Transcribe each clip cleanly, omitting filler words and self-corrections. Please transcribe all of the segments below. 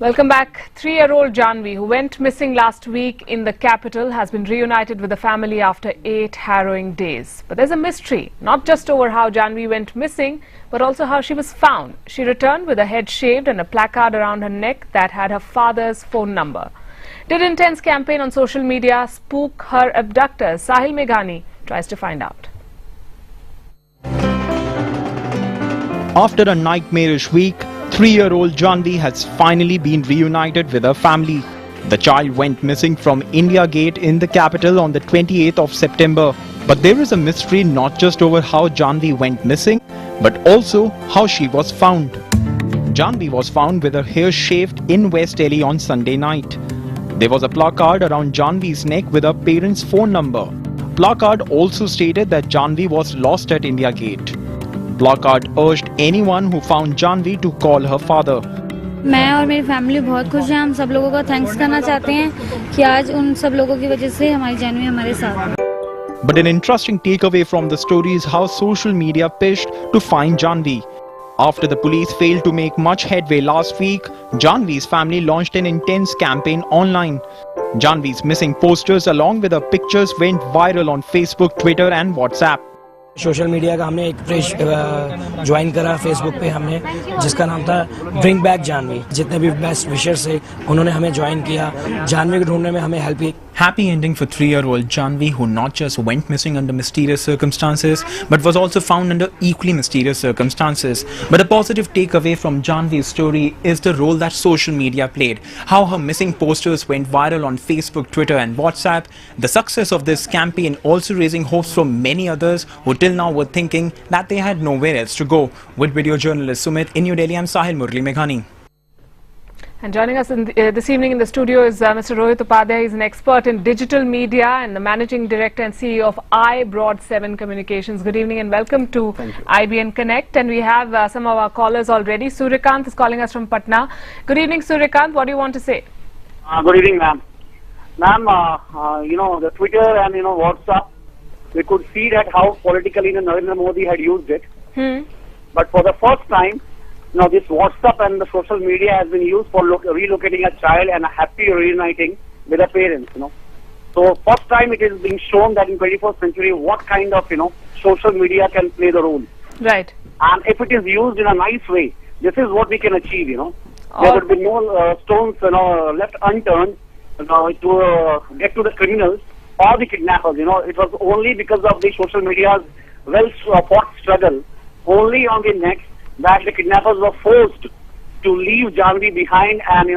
Welcome back. 3-year-old Janvi, who went missing last week in the capital, has been reunited with the family after 8 harrowing days. But there's a mystery, not just over how Janvi went missing, but also how she was found. She returned with her head shaved and a placard around her neck that had her father's phone number. Did intense campaign on social media spook her abductors? Sahil Meghani tries to find out. After a nightmarish week, 3-year-old Janvi has finally been reunited with her family. The child went missing from India Gate in the capital on the 28th of September. But there is a mystery not just over how Janvi went missing, but also how she was found. Janvi was found with her hair shaved in West Delhi on Sunday night. There was a placard around Janvi's neck with her parents' phone number. Placard also stated that Janvi was lost at India Gate. Placard urged anyone who found Janvi to call her father. मैं और मेरी family बहुत खुश हैं। हम सब लोगों का थैंक्स करना चाहते हैं कि आज उन सब लोगों की वजह से हमारी जानवी हमारे साथ है। But an interesting takeaway from the story is how social media pushed to find Janvi. After the police failed to make much headway last week, Janvi's family launched an intense campaign online. Janvi's missing posters along with her pictures went viral on Facebook, Twitter and WhatsApp. Social media का हमने एक page join करा Facebook पे हमने, जिसका नाम था bring back Janvi. जितने भी बेस्ट विशर्स थे उन्होंने हमें ज्वाइन किया, जानवी को ढूंढने में हमें हेल्प की। Happy ending for 3-year-old Janvi, who not just went missing under mysterious circumstances but was also found under equally mysterious circumstances. But a positive takeaway from Janvi's story is the role that social media played. How her missing posters went viral on Facebook, Twitter and WhatsApp. The success of this campaign also raising hopes from many others who till now were thinking that they had nowhere else to go. With video journalist Sumit in New Delhi, I'm Sahil Meghani. And joining us this evening in the studio is Mr. Rohit Upadhyay. He's an expert in digital media and the Managing Director and CEO of iBroad7 Communications. Good evening and welcome to IBN Connect. And we have some of our callers already. Suryakant is calling us from Patna. Good evening, Suryakant. What do you want to say? Good evening, ma'am. Ma'am, the Twitter and, WhatsApp, we could see that how politically Narendra Modi had used it. But for the first time, this WhatsApp and the social media has been used for relocating a child and a happy reuniting with the parents, So first time it is being shown that in 21st century what kind of, social media can play the role. Right. And if it is used in a nice way, this is what we can achieve, There would be no stones, left unturned, to get to the criminals or the kidnappers, It was only because of the social media's well-fought struggle, only on the next, that the kidnappers were forced to leave Janvi behind and,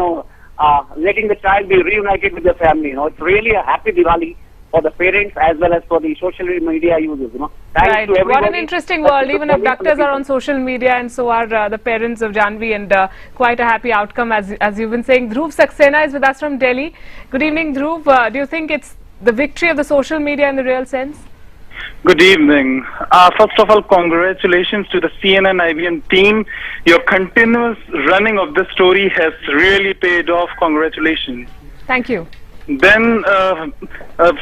letting the child be reunited with the family. It's really a happy Diwali for the parents as well as for the social media users. Right. What an interesting world. Even abductors are on social media and so are the parents of Janvi, and quite a happy outcome as you've been saying. Dhruv Saxena is with us from Delhi. Good evening, Dhruv. Do you think it's the victory of the social media in the real sense? Good evening. First of all, congratulations to the CNN-IBN team. Your continuous running of the story has really paid off. Congratulations. Thank you. Then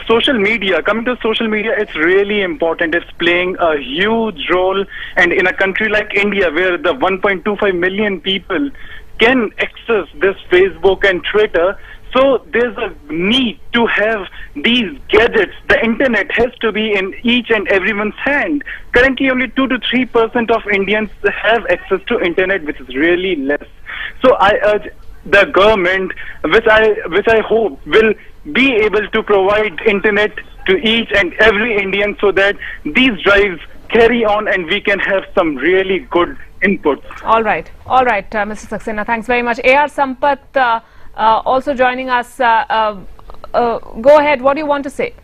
social media, coming to social media, it's really important. It's playing a huge role, and in a country like India where the 1.25 million people can access this Facebook and Twitter, so there's a need to have these gadgets. The internet has to be in each and everyone's hand. Currently only 2 to 3% of Indians have access to internet, which is really less. So I urge the government, which I hope will be able to provide internet to each and every Indian so that these drives carry on and we can have some really good inputs. All right, Mr. Saxena, thanks very much. A.R. Sampath also joining us. Go ahead, what do you want to say?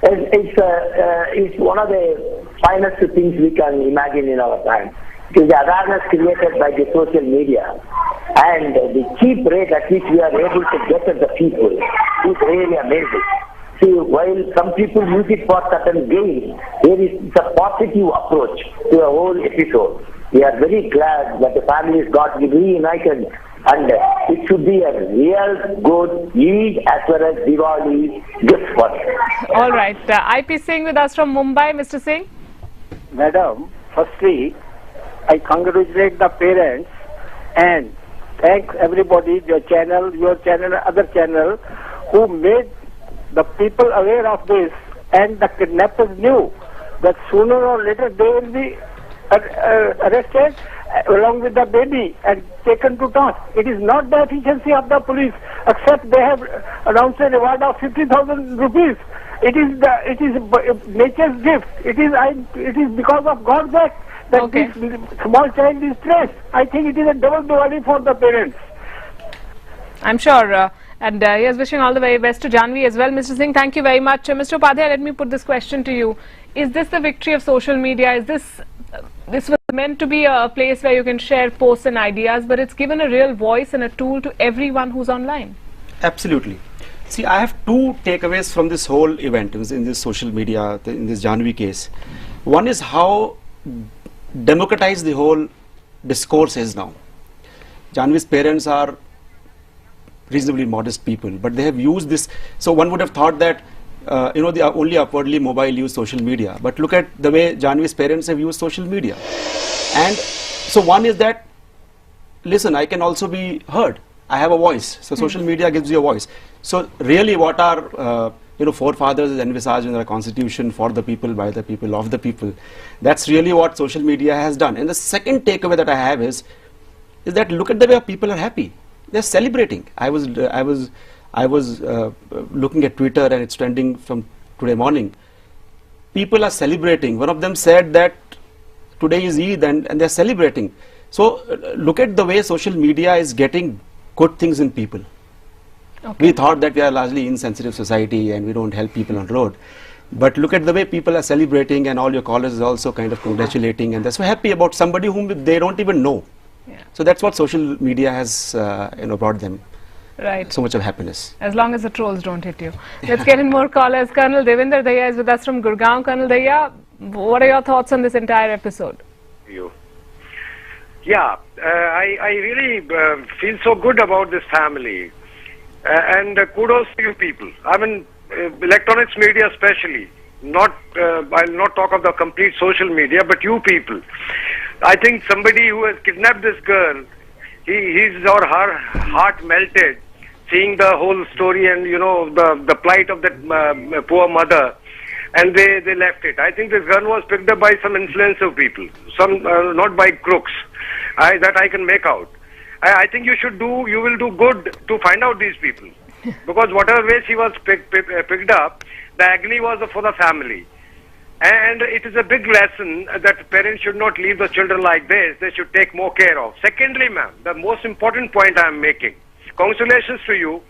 It's one of the finest things we can imagine in our time. It is the awareness created by the social media and the cheap rate at which we are able to get at the people is really amazing. See, while some people use it for certain gain, there is a positive approach to the whole episode. We are very glad that the families got reunited, and it should be a real good Eid as well as Diwali gift for them. All right. IP Singh with us from Mumbai. Mr. Singh? Madam, firstly, I congratulate the parents and thank everybody, your channel, other channel, who made the people aware of this, and the kidnappers knew that sooner or later they will be arrested along with the baby and taken to task. It is not the efficiency of the police, except they have announced a reward of 50,000 rupees. It is nature's gift. It is because of God's act that this small child is stressed. I think it is a double Diwali for the parents. I'm sure. And here's wishing all the very best to Janvi as well. Mr. Singh, thank you very much. Mr. Upadhyay, let me put this question to you. Is this the victory of social media? Is this was meant to be a place where you can share posts and ideas, but it's given a real voice and a tool to everyone who's online? Absolutely. See, I have two takeaways from this whole event in this social media, in this Janvi case. One is how democratized the whole discourse is now. Janvi's parents are reasonably modest people, but they have used this. So one would have thought that they are only upwardly mobile use social media, but look at the way Janvi's parents have used social media. And so one is that, listen, I can also be heard. I have a voice. So social media gives you a voice. So really what our forefathers envisaged in our constitution, for the people, by the people, of the people, that's really what social media has done. And the second takeaway that I have is that look at the way people are happy. They're celebrating. I was looking at Twitter, and it's trending from today morning. People are celebrating. One of them said that today is Eid, and they're celebrating. So look at the way social media is getting good things in people. Okay. We thought that we are largely insensitive society and we don't help people on the road. But look at the way people are celebrating, and all your callers are also kind of congratulating, and they're so happy about somebody whom they don't even know. Yeah. So that's what social media has brought them. Right. So much of happiness. As long as the trolls don't hit you. Let's get in more callers. Colonel Devinder Daya is with us from Gurgaon. Colonel Daya, what are your thoughts on this entire episode? Yeah, I really feel so good about this family. And kudos to you people. I mean, electronics media especially. I'll not talk of the complete social media, but you people. I think somebody who has kidnapped this girl, his or her heart melted, seeing the whole story and the plight of that poor mother, and they left it. I think this gun was picked up by some influential people, some not by crooks. That I can make out. I think you will do good to find out these people, because whatever way she was picked up, the agony was for the family. And it is a big lesson that parents should not leave the children like this. They should take more care of. Secondly, ma'am, the most important point I am making. Congratulations to you.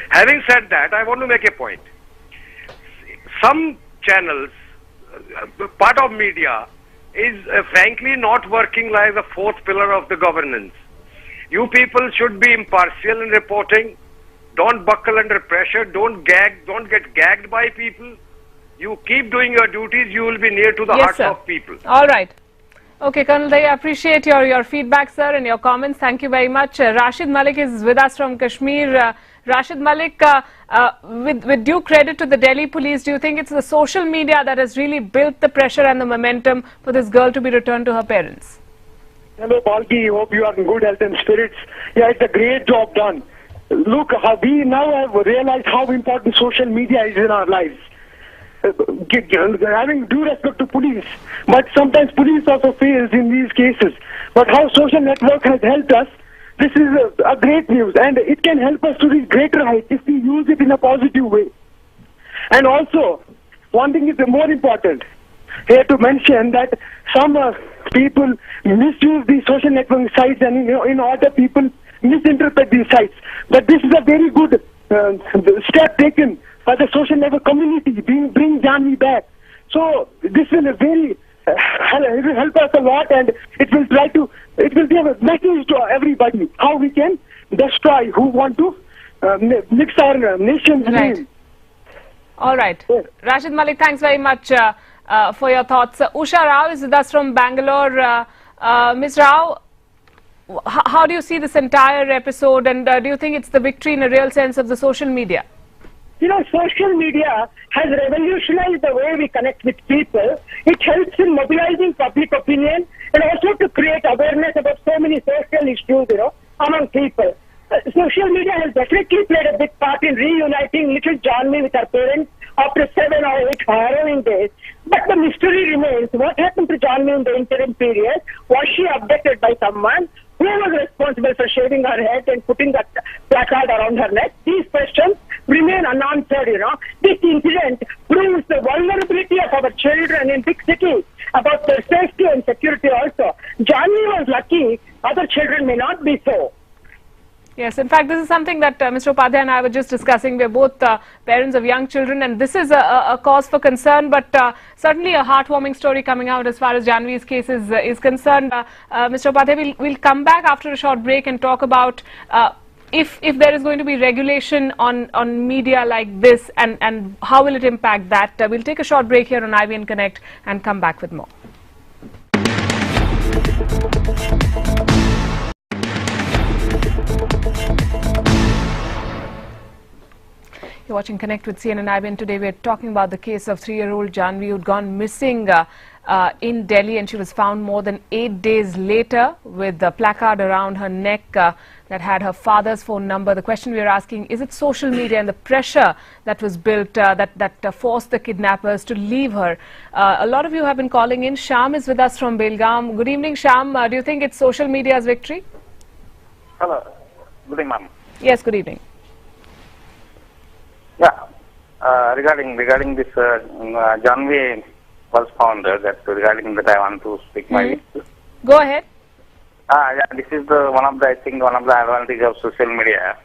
Having said that, I want to make a point. Some channels, part of media, is frankly not working like the fourth pillar of the governance. You people should be impartial in reporting. Don't buckle under pressure. Don't get gagged by people. You keep doing your duties, you will be near to the hearts of people. All right. Okay, Colonel Daya, I appreciate your feedback, sir, and your comments. Thank you very much. Rashid Malik is with us from Kashmir. Rashid Malik, with due credit to the Delhi police, do you think it's the social media that has really built the pressure and the momentum for this girl to be returned to her parents? Hello, Balki. Hope you are in good health and spirits. Yeah, it's a great job done. Look, we now have realized how important social media is in our lives. Having due respect to police, but sometimes police also fails in these cases. But how social network has helped us, this is a great news, and it can help us to reach greater heights if we use it in a positive way. And also, one thing is more important here to mention, that some people misuse these social networking sites, and in order people misinterpret these sites. But this is a very good step taken by the social network community, bring Janvi back. So this will very help us a lot, and it will give a message to everybody how we can destroy who want to mix our nation's name. All right. Yes. Rashid Malik, thanks very much for your thoughts. Usha Rao is with us from Bangalore. Ms. Rao, how do you see this entire episode, and do you think it's the victory in a real sense of the social media? Social media has revolutionized the way we connect with people. It helps in mobilizing public opinion and also to create awareness about so many social issues, among people. Social media has definitely played a big part in reuniting little Janvi with her parents after 7 or 8 harrowing days. But the mystery remains, what happened to Janvi in the interim period? Was she abducted by someone? Who was responsible for shaving her head and putting that placard around her neck? These questions remain unanswered, This incident proves the vulnerability of our children in big cities, about their safety and security also. Janvi was lucky, other children may not be so. Yes, in fact, this is something that Mr. Upadhyay and I were just discussing. We're both parents of young children, and this is a cause for concern, but certainly a heartwarming story coming out as far as Janvi's case is concerned. Mr. Upadhyay, we'll come back after a short break and talk about if there is going to be regulation on media like this, and how will it impact that. We'll take a short break here on IBN Connect and come back with more. You're watching Connect with CNN-IBN. Today we're talking about the case of 3-year-old Janvi who'd gone missing in Delhi, and she was found more than 8 days later with a placard around her neck that had her father's phone number. The question we are asking, is it social media and the pressure that was built that forced the kidnappers to leave her? A lot of you have been calling in. Sham is with us from Belgaum. Good evening, Sham. Do you think it's social media's victory? Hello. Good evening, ma'am. Yes, good evening. Yeah, regarding this Janvi was found. Regarding that I want to speak my views. Go ahead. Yeah, this is one of the advantages of social media,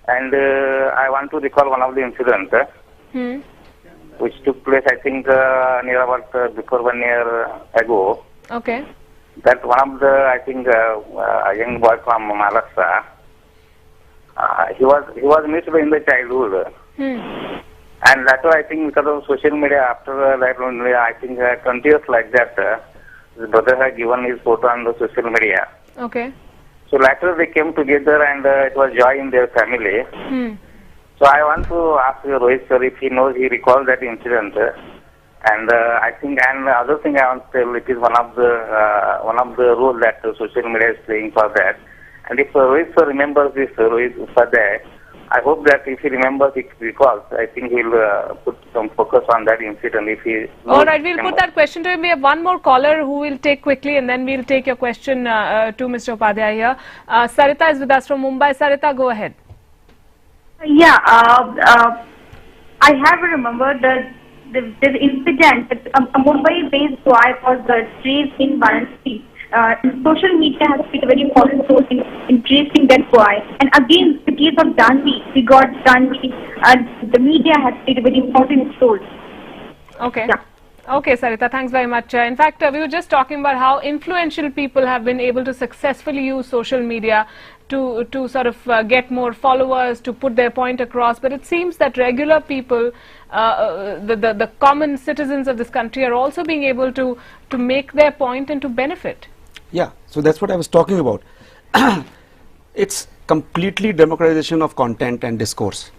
and I want to recall one of the incidents which took place, I think, near about before 1 year ago. Okay. That one of the, I think, a young boy from Maharashtra. He was missed in the childhood, and later I think because of social media, after that only I think 20 years like that, his brother had given his photo on the social media. Okay. So later they came together, and it was joy in their family. So I want to ask Rohit sir if he knows, he recalls that incident, and I think, and the other thing I want to tell, it is one of the role that social media is playing for that. And if Rohit sir remembers this, Rohit Upadhyay, I hope that if he remembers, he recalls, I think he'll put some focus on that incident. If he all right, we'll put that question to him. We have one more caller who will take quickly, and then we'll take your question to Mr. Upadhyay here. Sarita is with us from Mumbai. Sarita, go ahead. Yeah, I have remembered the incident. A Mumbai-based boy was traced in Varanasi. Social media has played a very important role in tracing that boy. And again, the case of Janvi, we got Janvi, and the media has played a very important role. Okay. Yeah. Okay, Sarita, thanks very much. In fact, we were just talking about how influential people have been able to successfully use social media to sort of get more followers, to put their point across. But it seems that regular people, the common citizens of this country, are also being able to make their point and to benefit. Yeah, so that's what I was talking about. It's completely democratization of content and discourse.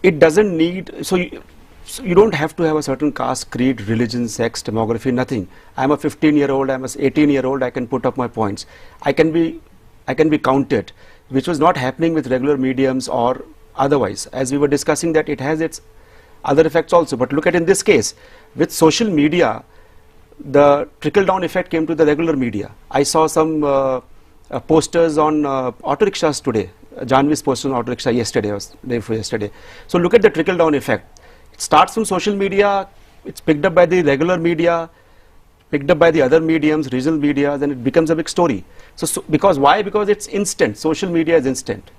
It doesn't need, so you don't have to have a certain caste, creed, religion, sex, demography, nothing. I'm a 15-year-old, I'm a 18-year-old, I can put up my points. I can be counted, which was not happening with regular mediums or otherwise. As we were discussing that, it has its other effects also. But look at in this case, with social media, the trickle-down effect came to the regular media. I saw some posters on auto rickshaws today. Janvi's poster on auto rickshaw yesterday, or day before yesterday. So look at the trickle-down effect. It starts from social media, it's picked up by the regular media, picked up by the other mediums, regional media, then it becomes a big story. So because why? Because it's instant. Social media is instant.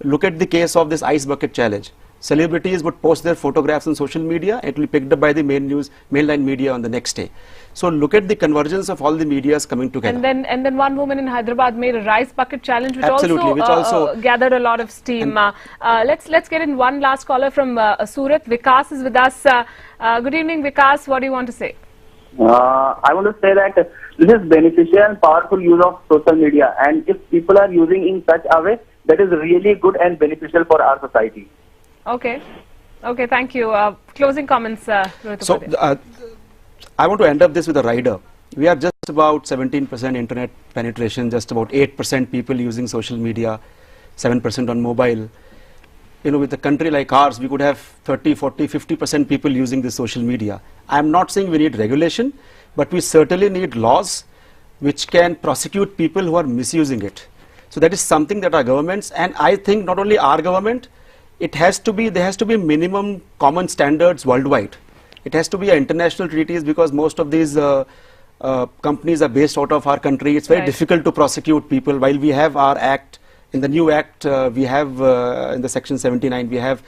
Look at the case of this ice bucket challenge. Celebrities would post their photographs on social media, it will be picked up by the mainline media on the next day. So look at the convergence of all the medias coming together. And then one woman in Hyderabad made a rice bucket challenge, which also gathered a lot of steam. Let's get in one last caller from Surat. Vikas is with us. Good evening, Vikas. What do you want to say? I want to say that this is beneficial and powerful use of social media, and if people are using in such a way, that is really good and beneficial for our society. Okay. Okay, thank you. Closing comments, Rohit. So, I want to end up this with a rider. We are just about 17% internet penetration, just about 8% people using social media, 7% on mobile. You know, with a country like ours, we could have 30, 40, 50% people using the social media. I'm not saying we need regulation, but we certainly need laws which can prosecute people who are misusing it. So that is something that our governments, and I think not only our government, there has to be minimum common standards worldwide. It has to be international treaties, because most of these companies are based out of our country. It's very difficult to prosecute people. While we have our act, in the new act, we have in the section 79, we have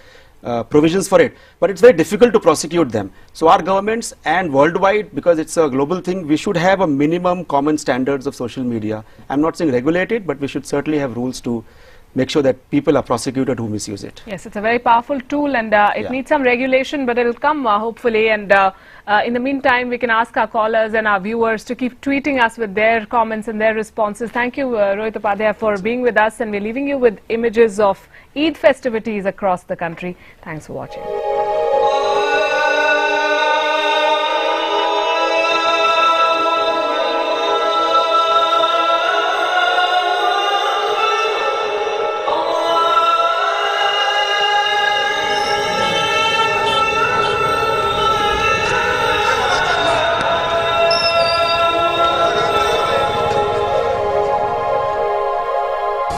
provisions for it, but it's very difficult to prosecute them. So our governments and worldwide, because it's a global thing, we should have a minimum common standards of social media. I'm not saying regulate it, but we should certainly have rules to make sure that people are prosecuted who misuse it. Yes, it's a very powerful tool, and it needs some regulation, but it'll come hopefully. And in the meantime, we can ask our callers and our viewers to keep tweeting us with their comments and their responses. Thank you, Rohit Upadhyay, for being with us, and we're leaving you with images of Eid festivities across the country. Thanks for watching.